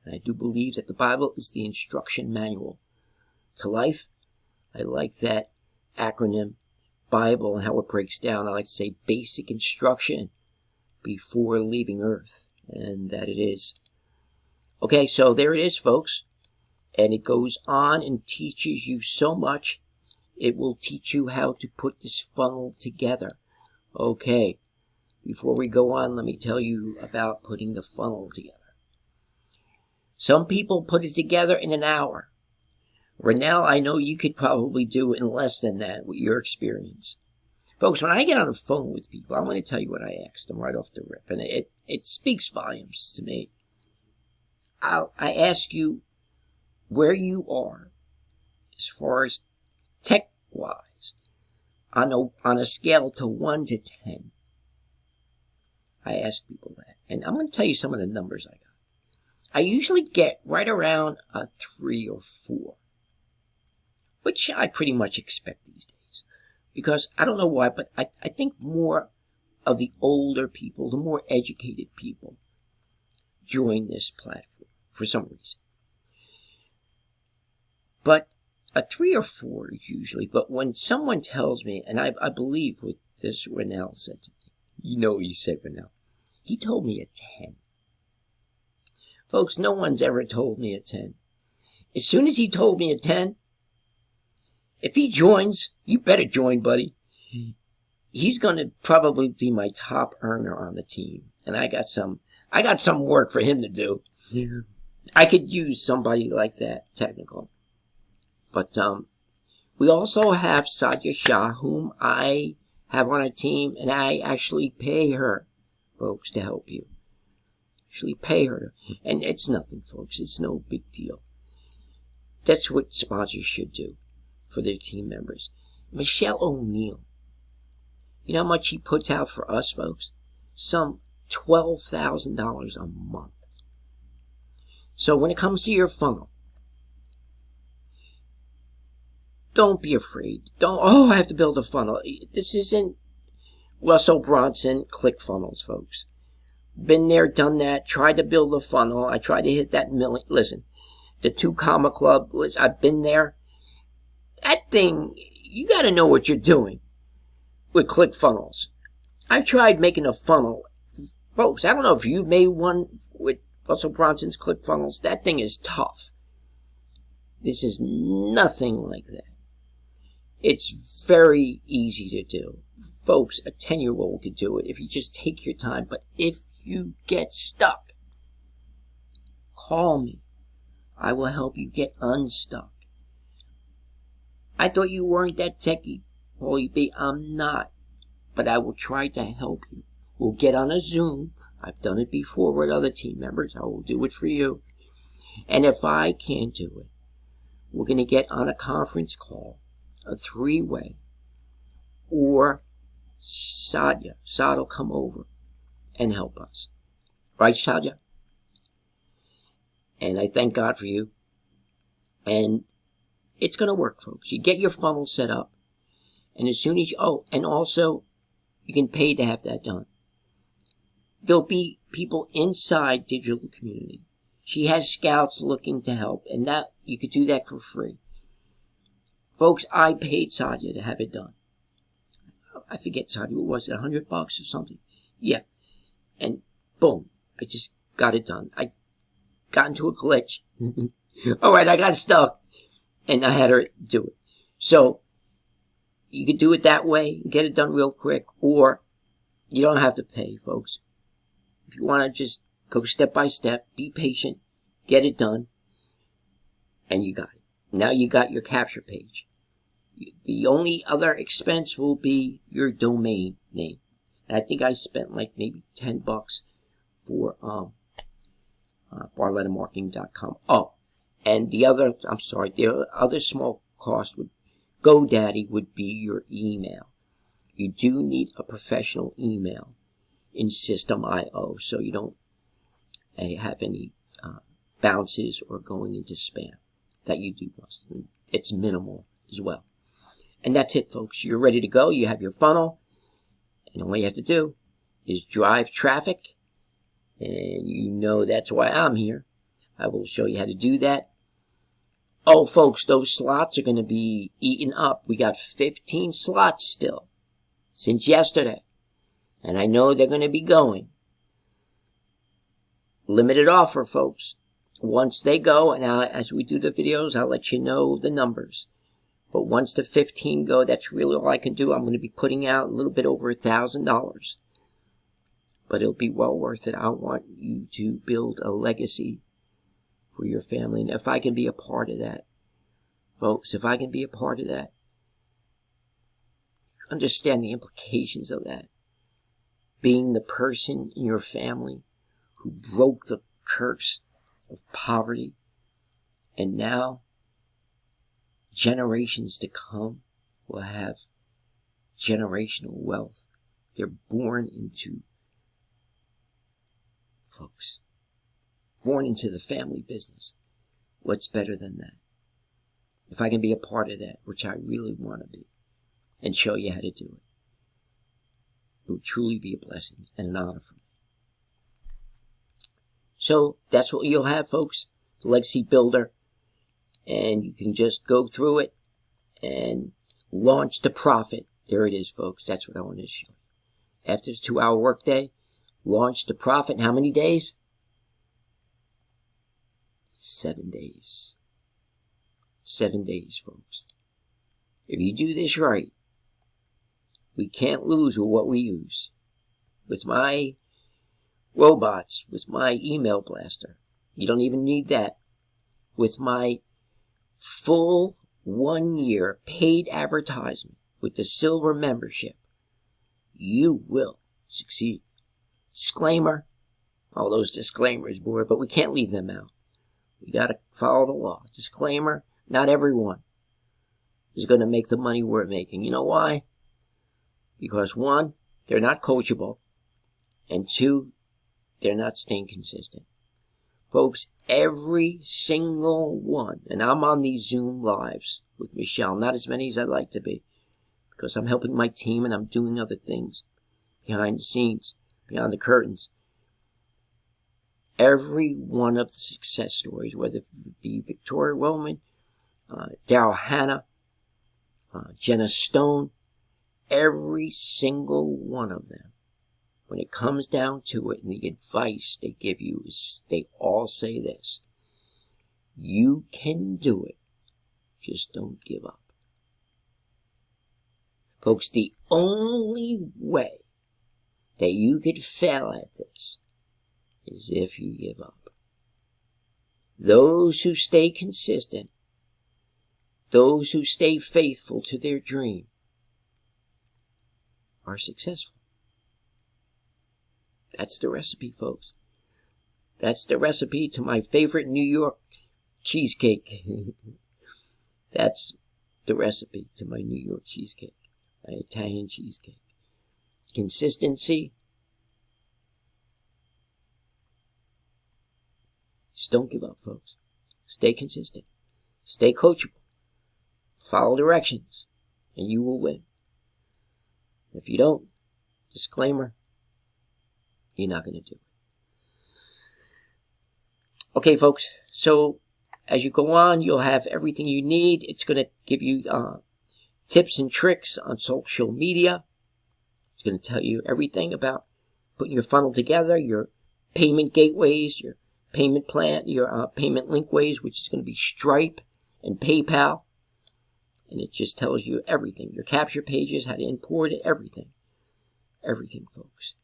And I do believe that the Bible is the instruction manual to life. I like that acronym, Bible, and how it breaks down. I like to say basic instruction before leaving Earth, and that it is. Okay, so there it is, folks. And it goes on and teaches you so much. It will teach you how to put this funnel together. Okay, before we go on, let me tell you about putting the funnel together. Some people put it together in an hour. Renell, I know you could probably do it in less than that with your experience. Folks, when I get on the phone with people, I'm going to tell you what I asked them right off the rip, and it speaks volumes to me. I ask you where you are as far as tech-wise on a scale to 1 to 10. I ask people that, and I'm going to tell you some of the numbers I got. I usually get right around a 3 or 4, which I pretty much expect these days. Because I don't know why, but I think more of the older people, the more educated people, join this platform for some reason. But a 3 or 4 usually. But when someone tells me, and I believe what this Renell said to me, you know he said Renell, he told me a 10. Folks, no one's ever told me a 10. As soon as he told me a 10, if he joins, you better join, buddy. He's going to probably be my top earner on the team. And I got some work for him to do. Yeah. I could use somebody like that, technical. But we also have Sadia Shah, whom I have on a team, and I actually pay her, folks, to help you. Actually pay her. And it's nothing, folks. It's no big deal. That's what sponsors should do for their team members. Michelle O'Neill. You know how much she puts out for us, folks? Some $12,000 a month. So when it comes to your funnel, don't be afraid. I have to build a funnel. This isn't Russell Brunson ClickFunnels, folks. Been there, done that, tried to build a funnel. I tried to hit that million. Listen, the 2 Comma Club, I've been there. That thing, you got to know what you're doing with ClickFunnels. I've tried making a funnel. Folks, I don't know if you've made one with Russell Brunson's ClickFunnels. That thing is tough. This is nothing like that. It's very easy to do. Folks, a 10-year-old could do it if you just take your time. But if you get stuck, call me. I will help you get unstuck. I thought you weren't that techie, Paulie B. I'm not. But I will try to help you. We'll get on a Zoom. I've done it before with other team members. I will do it for you. And if I can't do it, we're going to get on a conference call, a 3-way, or Sadia will come over and help us. Right, Sadia? And I thank God for you. And it's going to work, folks. You get your funnel set up. And as soon as and also, you can pay to have that done. There'll be people inside Digital Community. She has scouts looking to help. And that you could do that for free. Folks, I paid Sadia to have it done. I forget, Sadia, what was it, $100 or something? Yeah. And boom, I just got it done. I got into a glitch. Alright, I got stuck. And I had her do it. So, you could do it that way, get it done real quick, or you don't have to pay, folks. If you want to just go step by step, be patient, get it done, and you got it. Now you got your capture page. The only other expense will be your domain name. And I think I spent like maybe $10 for barlettamarketing.com. Oh, and the other small cost would GoDaddy would be your email. You do need a professional email in System.io so you don't have any bounces or going into spam. that you do post. It's minimal as well. And that's it, folks. You're ready to go. You have your funnel. And all you have to do is drive traffic. And you know that's why I'm here. I will show you how to do that. Oh, folks, those slots are going to be eaten up. We got 15 slots still since yesterday. And I know they're going to be going. Limited offer, folks. Once they go, and as we do the videos, I'll let you know the numbers. But once the 15 go, that's really all I can do. I'm going to be putting out a little bit over $1,000. But it'll be well worth it. I want you to build a legacy for your family. And if I can be a part of that, folks, if I can be a part of that, understand the implications of that. Being the person in your family who broke the curse of poverty, and now generations to come will have generational wealth. They're born into, folks, born into the family business. What's better than that? If I can be a part of that, which I really want to be, and show you how to do it, it would truly be a blessing and an honor for me. So that's what you'll have, folks, the Legacy Builder. And you can just go through it and launch to profit. There it is, folks. That's what I wanted to show you. After the 2-hour workday, launch to profit in how many days? 7 days. 7 days, folks. If you do this right, we can't lose with what we use. With my robots, with my email blaster, you don't even need that. With my full 1-year paid advertisement with the silver membership, you will succeed. Disclaimer, all those disclaimers, boy, but we can't leave them out. We got to follow the law. Disclaimer, not everyone is going to make the money we're making. You know why? Because 1, they're not coachable, and 2, they're not staying consistent. Folks, every single one, and I'm on these Zoom lives with Michelle, not as many as I'd like to be, because I'm helping my team and I'm doing other things behind the scenes, behind the curtains. Every one of the success stories, whether it be Victoria Roman, Daryl Hannah, Jenna Stone, every single one of them, when it comes down to it, and the advice they give you is, they all say this: you can do it, just don't give up. Folks, the only way that you could fail at this is if you give up. Those who stay consistent, those who stay faithful to their dream, are successful. That's the recipe, folks. That's the recipe to my favorite New York cheesecake. That's the recipe to my New York cheesecake, my Italian cheesecake. Consistency. Just don't give up, folks. Stay consistent. Stay coachable. Follow directions, and you will win. If you don't, disclaimer, you're not going to do it. Okay, folks, so as you go on, you'll have everything you need. It's going to give you tips and tricks on social media. It's going to tell you everything about putting your funnel together, your payment gateways, your payment plan, your payment linkways, which is going to be Stripe and PayPal. And it just tells you everything. Your capture pages, how to import it, everything. Everything, folks.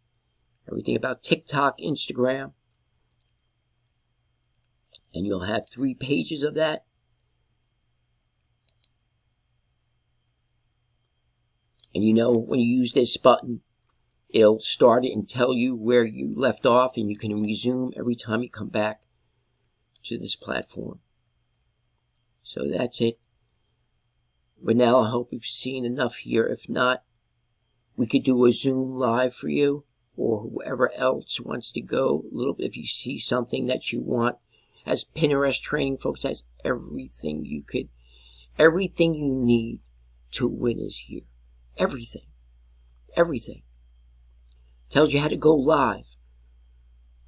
Everything about TikTok, Instagram. And you'll have 3 pages of that. And you know, when you use this button, it'll start it and tell you where you left off, and you can resume every time you come back to this platform. So that's it. But now I hope you've seen enough here. If not, we could do a Zoom live for you, or whoever else wants to go a little bit. If you see something that you want has Pinterest training, folks. Has everything you need to win is here. Everything. Tells you how to go live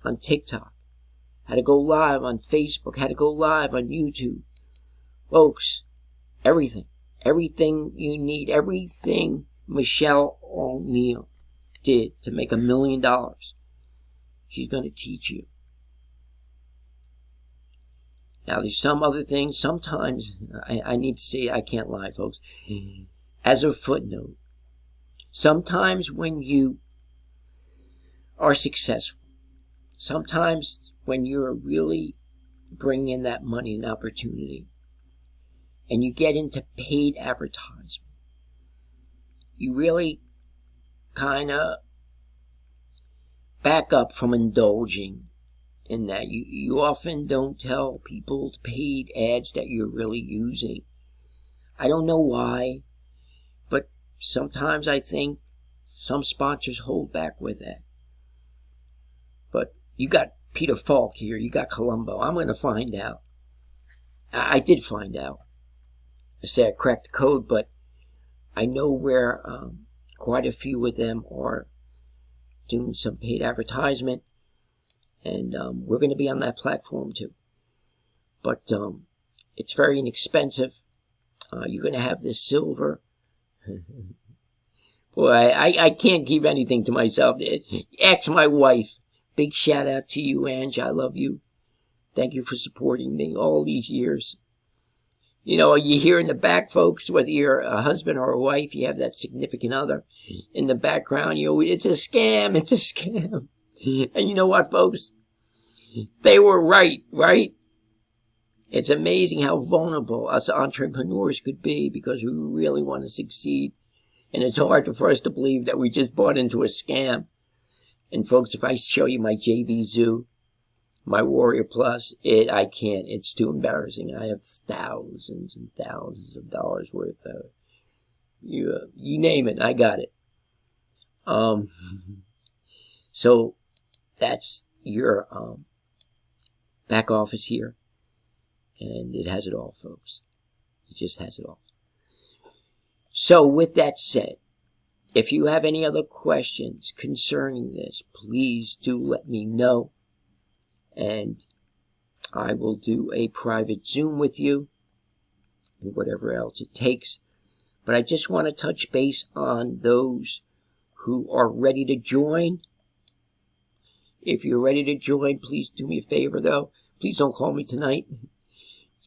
on TikTok, how to go live on Facebook, how to go live on YouTube. Folks, everything you need, everything Michelle O'Neill did to make $1 million, she's going to teach you. Now, there's some other things. Sometimes, I need to say, I can't lie, folks. As a footnote, sometimes when you are successful, sometimes when you're really bringing in that money and opportunity, and you get into paid advertisement, you really kind of back up from indulging in that. You often don't tell people the paid ads that you're really using. I don't know why, but sometimes I think some sponsors hold back with that. But you got Peter Falk here, you got Columbo. I'm going to find out. I did find out. I say I cracked the code, but I know where quite a few of them are doing some paid advertisement, and we're going to be on that platform too. But it's very inexpensive. You're going to have this silver. Boy, I can't keep anything to myself. Ask my wife. Big shout out to you, Ange. I love you. Thank you for supporting me all these years. You know, you hear in the back, folks, whether you're a husband or a wife, you have that significant other in the background. You know, it's a scam. It's a scam. And you know what, folks? They were right? It's amazing how vulnerable us entrepreneurs could be because we really want to succeed. And it's hard for us to believe that we just bought into a scam. And folks, if I show you my JV Zoo, my Warrior Plus, I can't. It's too embarrassing. I have thousands and thousands of dollars worth of you name it, I got it. So that's your back office here, and it has it all, folks. It just has it all. So with that said, if you have any other questions concerning this, please do let me know. And I will do a private Zoom with you and whatever else it takes. But I just want to touch base on those who are ready to join. If you're ready to join, please do me a favor, though. Please don't call me tonight.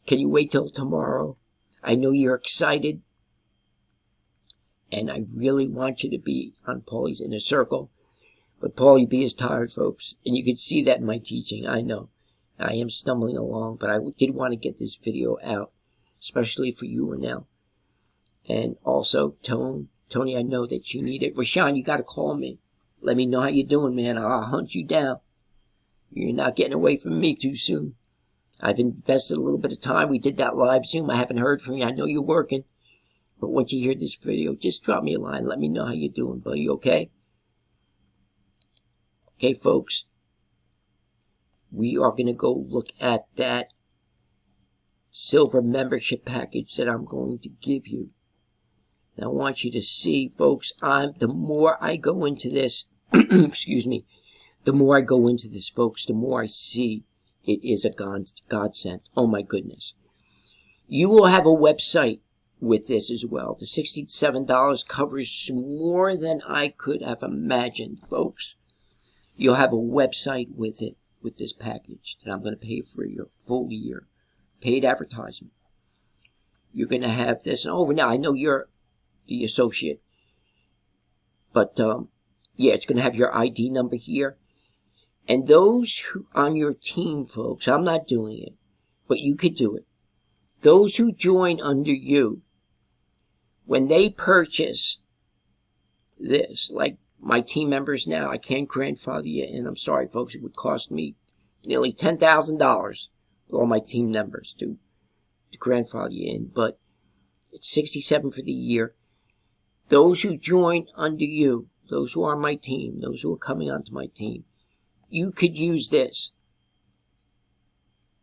Can you wait till tomorrow? I know you're excited. And I really want you to be on Paulie's Inner Circle. But Paulie B is tired, folks. And you can see that in my teaching. I know. I am stumbling along. But I did want to get this video out. Especially for you now. And also, Tony, I know that you need it. Rashawn, you got to call me. Let me know how you're doing, man. I'll hunt you down. You're not getting away from me too soon. I've invested a little bit of time. We did that live Zoom. I haven't heard from you. I know you're working. But once you hear this video, just drop me a line. Let me know how you're doing, buddy, okay? Okay, folks. We are going to go look at that silver membership package that I'm going to give you. Now, I want you to see, folks, the more I go into this, excuse me, the more I go into this, folks, the more I see it is a godsend. Oh, my goodness. You will have a website with this as well. The $67 covers more than I could have imagined, folks. You'll have a website with it, with this package that I'm going to pay for your full year. Paid advertisement. You're going to have this. And over now, I know you're the associate. But, yeah, it's going to have your ID number here. And those who on your team, folks, I'm not doing it, but you could do it. Those who join under you, when they purchase this, like my team members now, I can't grandfather you in. I'm sorry, folks. It would cost me nearly $10,000 with all my team members to grandfather you in. But it's $67 for the year. Those who join under you, those who are on my team, those who are coming onto my team, you could use this.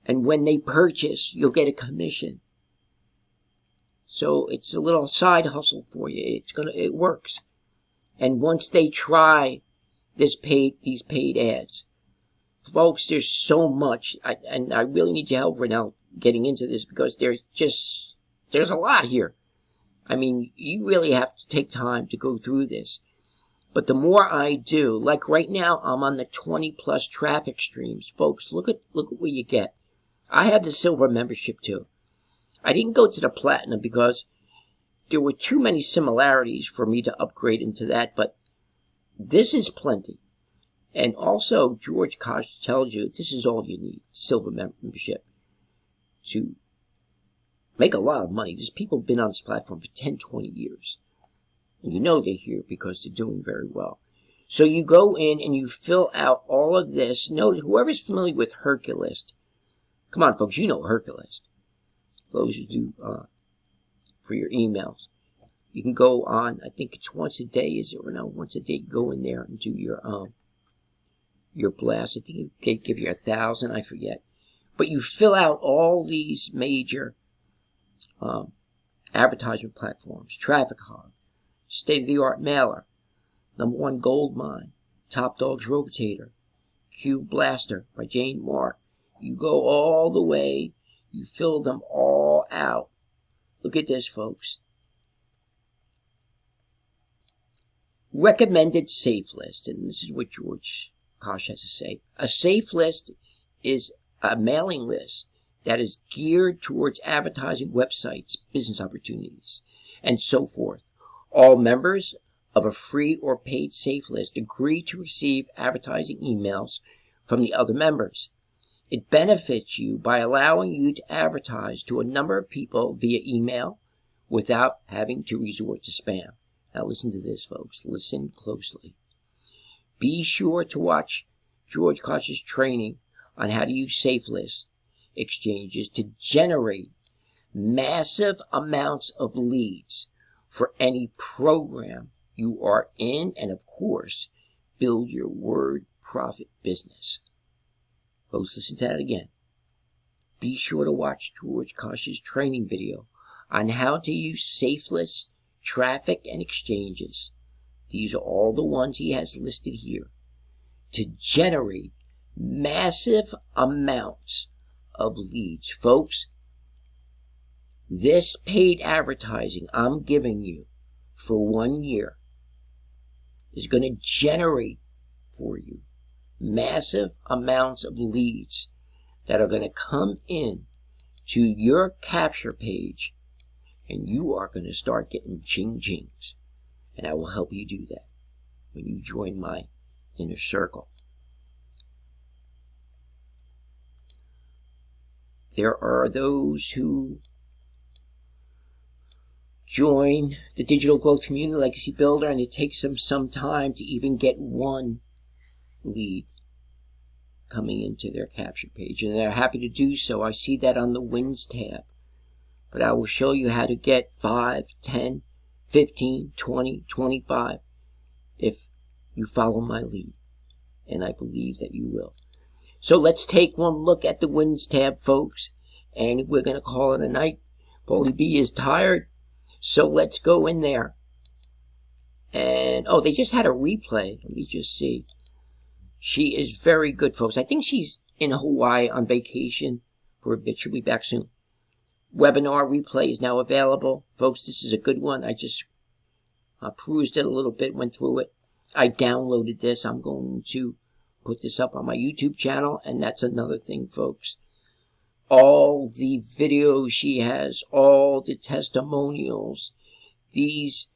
And when they purchase, you'll get a commission. So it's a little side hustle for you. It works. And once they try these paid ads, folks, there's so much, and I really need your help right now getting into this, because there's a lot here. I mean, you really have to take time to go through this. But the more I do, like right now, I'm on the 20 plus traffic streams. Folks, look at what you get. I have the silver membership too. I didn't go to the platinum because there were too many similarities for me to upgrade into that, but this is plenty. And also, George Kosh tells you this is all you need, silver membership, to make a lot of money. There's people who've been on this platform for 10, 20 years. And you know they're here because they're doing very well. So you go in and you fill out all of this. Note, whoever's familiar with Herculist, come on, folks, you know Herculist. Those who do for your emails. You can go on, I think it's once a day, is it? Or no, once a day, go in there and do your blast. I think they give you 1,000, I forget. But you fill out all these major advertisement platforms. Traffic Hog, State-of-the-Art Mailer, Number One Gold Mine, Top Dogs Rotator, Cube Blaster by Jane Moore. You go all the way, you fill them all out. Look at this, folks. Recommended safe list, and this is what George Kosh has to say. A safe list is a mailing list that is geared towards advertising websites, business opportunities, and so forth. All members of a free or paid safe list agree to receive advertising emails from the other members. It benefits you by allowing you to advertise to a number of people via email without having to resort to spam. Now listen to this, folks. Listen closely. Be sure to watch George Kosh's training on how to use safe list exchanges to generate massive amounts of leads for any program you are in, and of course, build your word profit business. Folks, listen to that again. Be sure to watch George Kosh's training video on how to use safe list traffic and exchanges. These are all the ones he has listed here to generate massive amounts of leads. Folks, this paid advertising I'm giving you for 1 year is going to generate for you massive amounts of leads that are going to come in to your capture page, and you are going to start getting ching-chings. And I will help you do that when you join my inner circle. There are those who join the Digital Growth Community Legacy Builder, and it takes them some time to even get one lead coming into their capture page, and they're happy to do so. I see that on the Wins tab. But I will show you how to get 5, 10, 15, 20, 25 if you follow my lead. And I believe that you will. So let's take one look at the Wins tab, folks. And we're going to call it a night. Paulie B is tired. So let's go in there. And, oh, they just had a replay. Let me just see. She is very good, folks. I think she's in Hawaii on vacation for a bit. She'll be back soon. Webinar replay is now available. Folks, this is a good one. I just perused it a little bit, went through it. I downloaded this. I'm going to put this up on my YouTube channel, and that's another thing, folks. All the videos she has, all the testimonials, these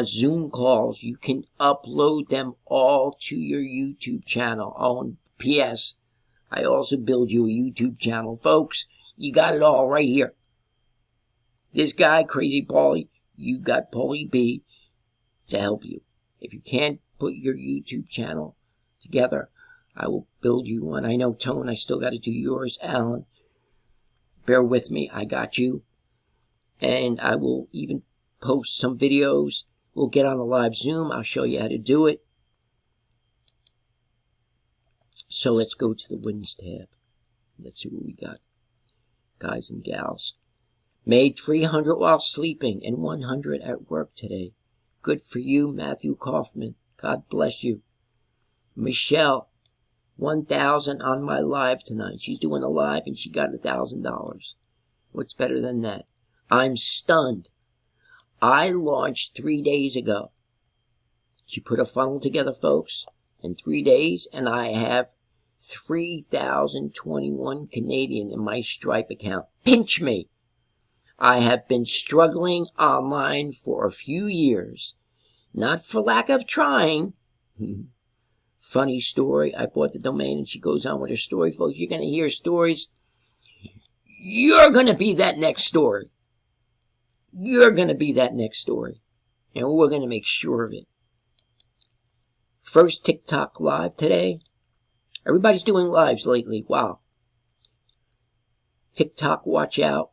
Zoom calls, you can upload them all to your YouTube channel. Oh, and P.S., I also build you a YouTube channel. Folks, you got it all right here. This guy, Crazy Paulie, you got Paulie B to help you. If you can't put your YouTube channel together, I will build you one. I know, Tone, I still got to do yours. Alan, bear with me. I got you. And I will even post some videos. We'll get on a live Zoom. I'll show you how to do it. So let's go to the Wins tab. Let's see what we got. Guys and gals. Made 300 while sleeping and 100 at work today. Good for you, Matthew Kaufman. God bless you. Michelle, 1,000 on my live tonight. She's doing a live and she got $1,000. What's better than that? I'm stunned. I launched 3 days ago. She put a funnel together, folks, in 3 days, and I have 3,021 Canadian in my Stripe account. Pinch me. I have been struggling online for a few years, not for lack of trying. Funny story. I bought the domain, and she goes on with her story, folks. You're going to hear stories. You're going to be that next story. You're going to be that next story. And we're going to make sure of it. First TikTok live today. Everybody's doing lives lately. Wow. TikTok, watch out.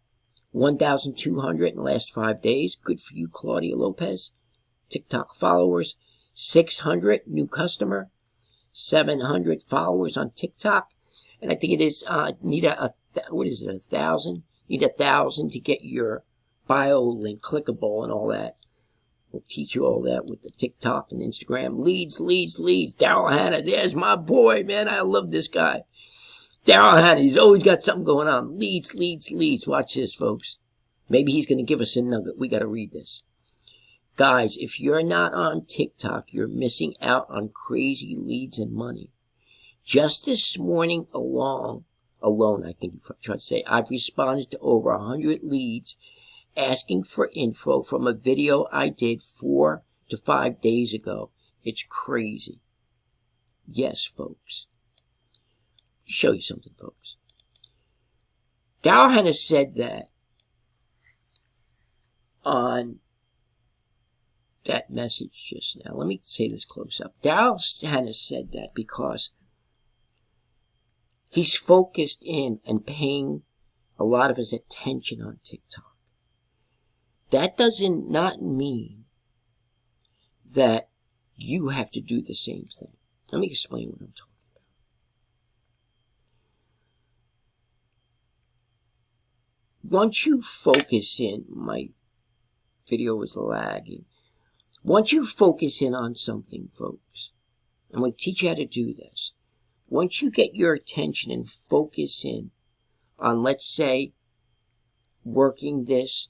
1,200 in the last 5 days. Good for you, Claudia Lopez. TikTok followers. 600 new customer. 700 followers on TikTok. And I think it is, need what is it, 1,000? Need 1,000 to get your bio link clickable and all that. We'll teach you all that with the TikTok and Instagram. Leads. Daryl Hannah, there's my boy, man. I love this guy. Daryl Hannah, he's always got something going on. Leads. Watch this, folks. Maybe he's going to give us a nugget. We got to read this. Guys, if you're not on TikTok, you're missing out on crazy leads and money. Just this morning alone, I think you tried to say, I've responded to over 100 leads asking for info from a video I did 4 to 5 days ago. It's crazy. Yes, folks. Show you something, folks. Daryl Hannah said that on that message just now. Let me say this close up. Daryl Hannah said that because he's focused in and paying a lot of his attention on TikTok. That doesn't not mean that you have to do the same thing. Let me explain what I'm talking about. Once you focus in, my video is lagging. Once you focus in on something, folks, I'm going to teach you how to do this. Once you get your attention and focus in on, let's say, working this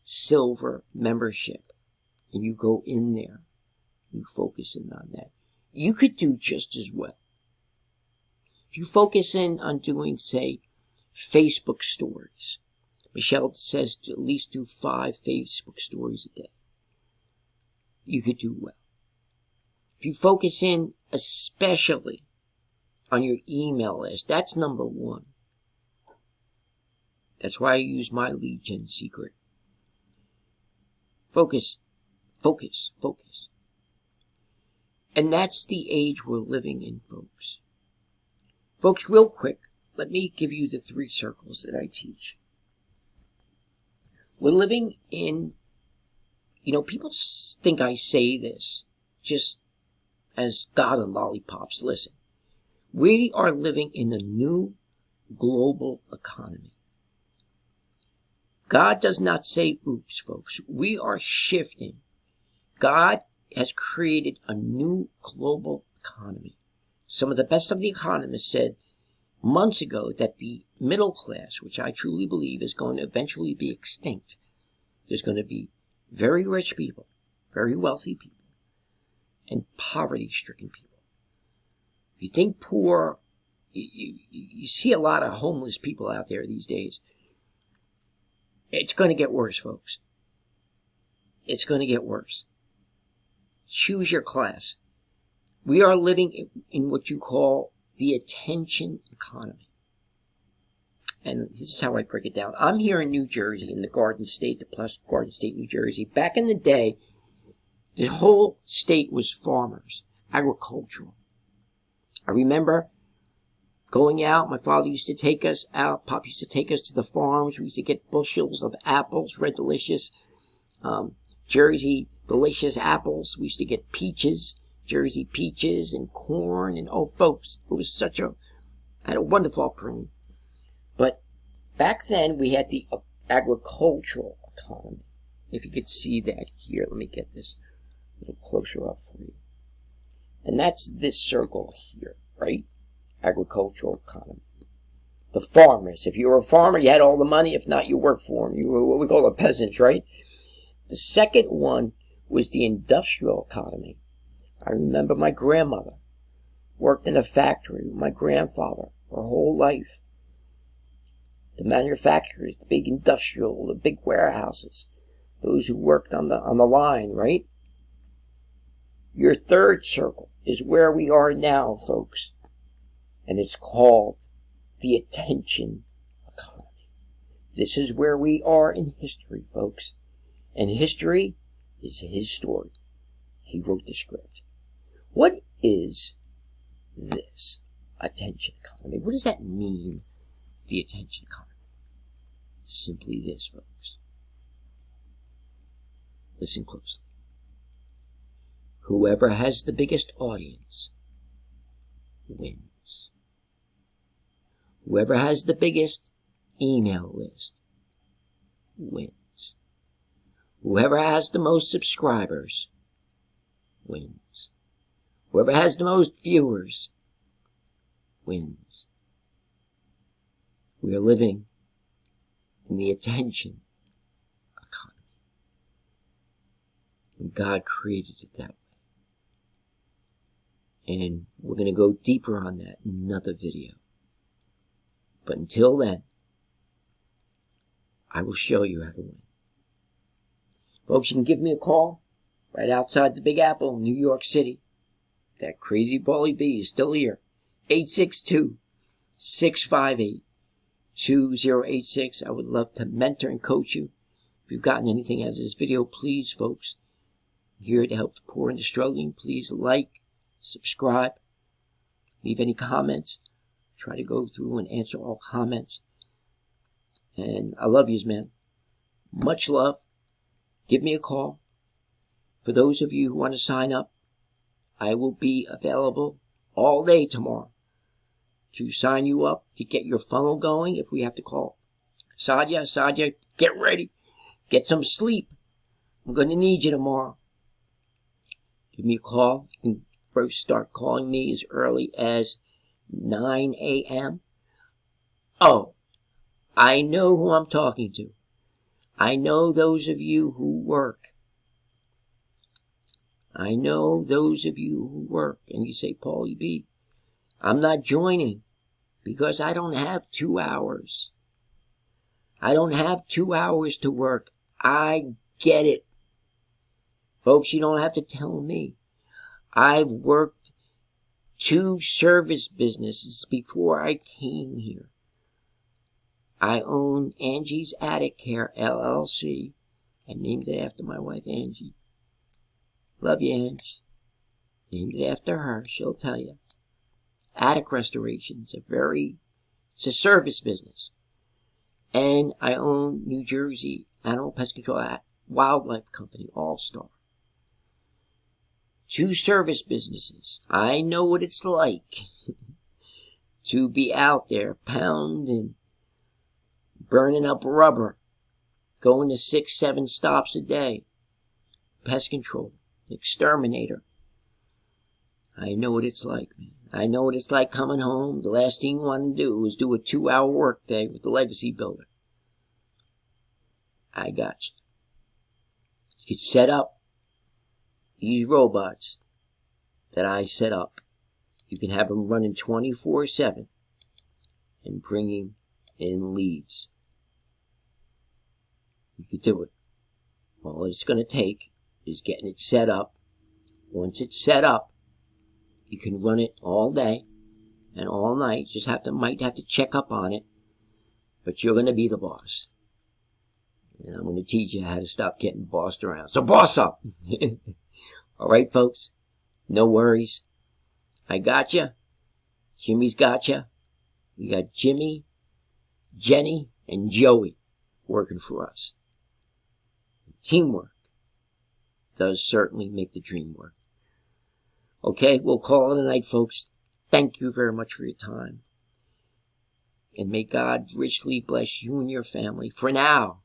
silver membership, and you go in there, you focus in on that, you could do just as well. If you focus in on doing, say, Facebook stories, Michelle says to at least do 5 Facebook stories a day, you could do well. If you focus in especially on your email list, that's number 1. That's why I use my lead gen secret. Focus. And that's the age we're living in, folks. Folks, real quick, let me give you the 3 circles that I teach. We're living in, people think I say this just as God and lollipops. Listen, we are living in a new global economy. God does not say oops, folks. We are shifting. God has created a new global economy. Some of the best of the economists said months ago that the middle class, which I truly believe is going to eventually be extinct, there's going to be very rich people, very wealthy people, and poverty-stricken people. If you think poor, you see a lot of homeless people out there these days. It's going to get worse, folks. It's going to get worse. Choose your class. We are living in what you call the attention economy. And this is how I break it down. I'm here in New Jersey, in the Garden State, the plush Garden State, New Jersey. Back in the day, the whole state was farmers, agricultural. I remember going out, my father used to take us out, Pop used to take us to the farms. We used to get bushels of apples, Red Delicious, Jersey Delicious apples. We used to get peaches, Jersey peaches and corn. And oh, folks, it was such a I had a wonderful upbringing. But back then, we had the agricultural economy. If you could see that here, let me get this a little closer up for you. And that's this circle here, right? Agricultural economy. The farmers. If you were a farmer, you had all the money. If not, you worked for them. You were what we call the peasants, right? The second one was the industrial economy. I remember my grandmother worked in a factory with my grandfather her whole life. The manufacturers, the big industrial, the big warehouses, those who worked on the line, right? Your third circle is where we are now, folks. And it's called the attention economy. This is where we are in history, folks. And history is his story. He wrote the script. What is this attention economy? What does that mean, the attention economy? Simply this, folks. Listen closely. Whoever has the biggest audience wins. Whoever has the biggest email list wins. Whoever has the most subscribers wins. Whoever has the most viewers wins. We are living in the attention economy. And God created it that way. And we're going to go deeper on that in another video. But until then, I will show you how to win. Folks, you can give me a call right outside the Big Apple, New York City. That crazy Paulie B is still here. 862-658-2086. I would love to mentor and coach you. If you've gotten anything out of this video, please, folks, I'm here to help the poor and the struggling. Please like, subscribe, leave any comments. Try to go through and answer all comments. And I love yous, man. Much love. Give me a call. For those of you who want to sign up, I will be available all day tomorrow to sign you up, to get your funnel going. If we have to call Sadia, get ready. Get some sleep. I'm going to need you tomorrow. Give me a call. You can first start calling me as early as 9 a.m. Oh, I know who I'm talking to. I know those of you who work. I know those of you who work. And you say, Paulie B, I'm not joining because I don't have 2 hours. I don't have 2 hours to work. I get it. Folks, you don't have to tell me. I've worked 2 service businesses before I came here. I own Angie's Attic Care, LLC. I named it after my wife, Angie. Love you, Angie. Named it after her. She'll tell you. Attic restoration. It's a service business. And I own New Jersey Animal Pest Control Wildlife Company, All-Star. 2 service businesses. I know what it's like to be out there pounding, burning up rubber, going to 6, 7 stops a day. Pest control, exterminator. I know what it's like, man. I know what it's like coming home. The last thing you want to do is do a 2-hour work day with the legacy builder. I got you. You could set up these robots that I set up. You can have them running 24/7 and bringing in leads. You could do it. All it's going to take is getting it set up. Once it's set up, you can run it all day and all night. Just might have to check up on it, but you're going to be the boss. And I'm going to teach you how to stop getting bossed around. So boss up! All right, folks? No worries. I got you. Jimmy's got you. We got Jimmy, Jenny, and Joey working for us. Teamwork does certainly make the dream work. Okay, we'll call it a night, folks. Thank you very much for your time. And may God richly bless you and your family for now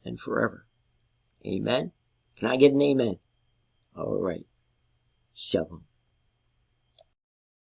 and forever. Amen. Can I get an amen? All right. Shalom.